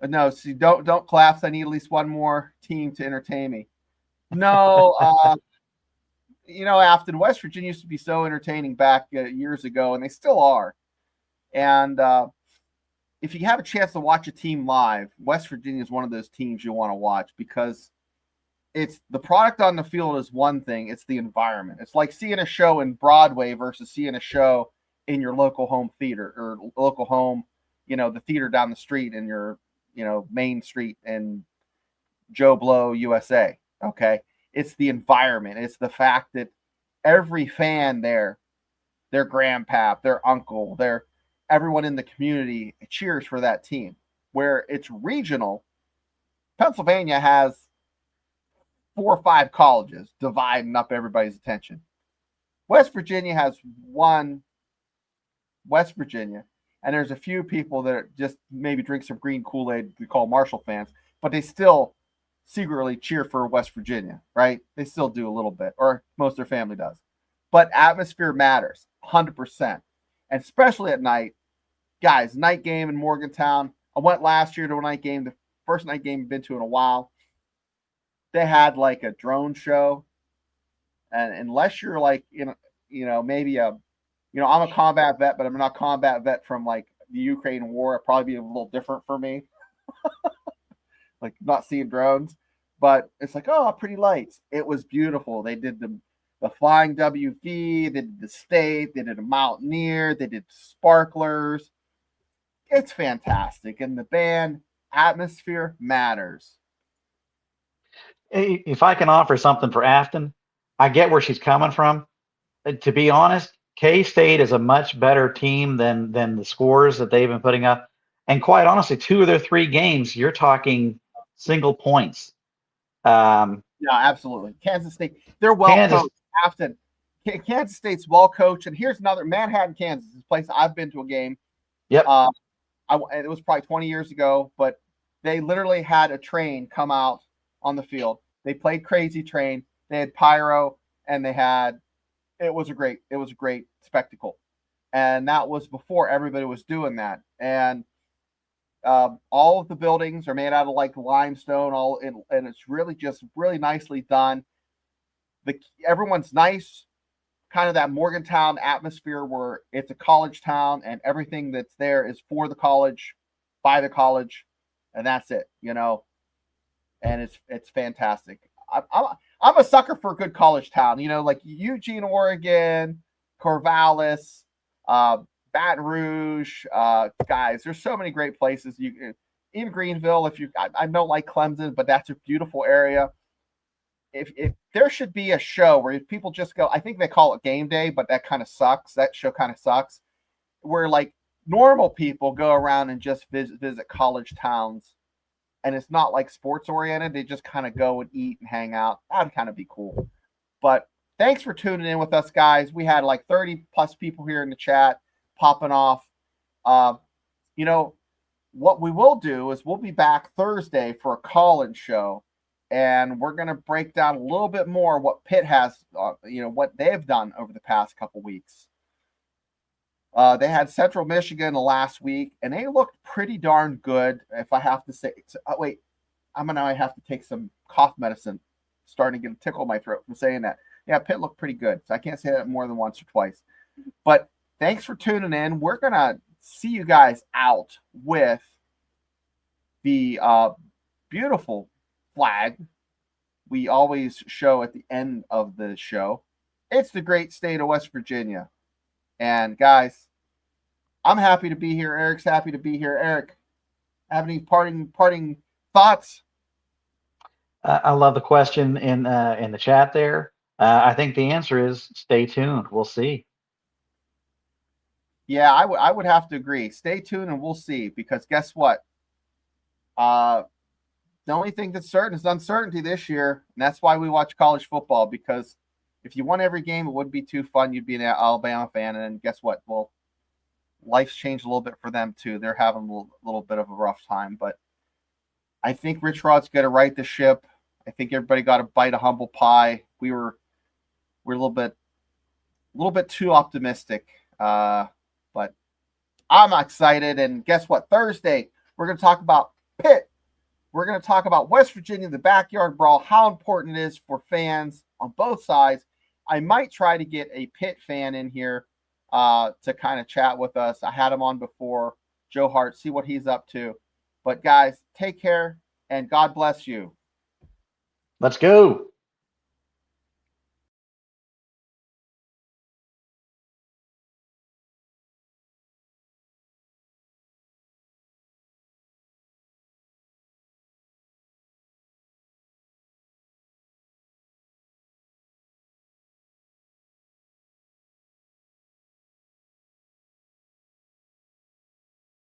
S1: No, see, don't collapse. I need at least one more team to entertain me. No, Afton, West Virginia used to be so entertaining back years ago, and they still are. And if you have a chance to watch a team live, West Virginia is one of those teams you want to watch, because it's the product on the field is one thing. It's the environment. It's like seeing a show in Broadway versus seeing a show in your local home theater, or local home, the theater down the street in your, Main Street in Joe Blow, USA. Okay. It's the environment. It's the fact that every fan there, their grandpap, their uncle, everyone in the community cheers for that team. Where it's regional, Pennsylvania has 4 or 5 colleges dividing up everybody's attention. West Virginia has one West Virginia, and there's a few people that just maybe drink some green Kool-Aid we call Marshall fans, but they still secretly cheer for West Virginia, right? They still do a little bit, or most of their family does. But atmosphere matters 100%, and especially at night. Guys, night game in Morgantown. I went last year to a night game, the first night game I've been to in a while. They had like a drone show, and unless you're like maybe I'm a combat vet, but I'm not a combat vet from like the Ukraine war. It'd probably be a little different for me, like not seeing drones. But it's like, oh, pretty lights. It was beautiful. They did the flying WV, they did the state, they did a Mountaineer, they did sparklers. It's fantastic, and the band atmosphere matters.
S2: If I can offer something for Afton, I get where she's coming from. To be honest, K-State is a much better team than the scores that they've been putting up. And quite honestly, 2 of their 3 games, you're talking single points.
S1: Yeah, absolutely. Kansas State, they're well coached. Afton, Kansas State's well coached. And here's another, Manhattan, Kansas, this place I've been to a game.
S2: Yep.
S1: It was probably 20 years ago, but they literally had a train come out on the field. They played Crazy Train. They had pyro, and it was a great spectacle. And that was before everybody was doing that. And all of the buildings are made out of like limestone, and it's really just really nicely done. Everyone's nice, kind of that Morgantown atmosphere where it's a college town and everything that's there is for the college, by the college, and that's it, And it's fantastic. I'm a sucker for a good college town, like Eugene, Oregon, Corvallis, Baton Rouge, guys. There's so many great places. Even Greenville. I don't like Clemson, but that's a beautiful area. If there should be a show where people just go, I think they call it game day, but that kind of sucks. That show kind of sucks. Where like normal people go around and just visit college towns, and it's not like sports oriented. They just kind of go and eat and hang out. That'd kind of be cool. But thanks for tuning in with us, guys. We had like 30 plus people here in the chat popping off. What we will do is we'll be back Thursday for a call-in show, and we're going to break down a little bit more what PITT has, what they've done over the past couple weeks. They had Central Michigan last week, and they looked pretty darn good, if I have to say. Wait, I have to take some cough medicine. Starting to get a tickle in my throat from saying that. Yeah, Pitt looked pretty good. So I can't say that more than once or twice. But thanks for tuning in. We're going to see you guys out with the beautiful flag we always show at the end of the show. It's the great state of West Virginia. And guys, I'm happy to be here. Eric's happy to be here. Eric, have any parting thoughts?
S2: I love the question in the chat there. I think the answer is stay tuned. We'll see.
S1: Yeah, I would have to agree. Stay tuned and we'll see, because guess what? The only thing that's certain is uncertainty this year, and that's why we watch college football, because if you won every game, it wouldn't be too fun. You'd be an Alabama fan, and guess what? Well, life's changed a little bit for them too. They're having a little bit of a rough time, but I think Rich Rod's going to right the ship. I think everybody got a bite of humble pie. We're a little bit too optimistic, but I'm excited. And guess what? Thursday we're going to talk about Pitt. We're going to talk about West Virginia, the backyard brawl, how important it is for fans on both sides. I might try to get a Pitt fan in here to kind of chat with us. I had him on before, Joe Hart, see what he's up to. But guys, take care and God bless you.
S2: Let's go.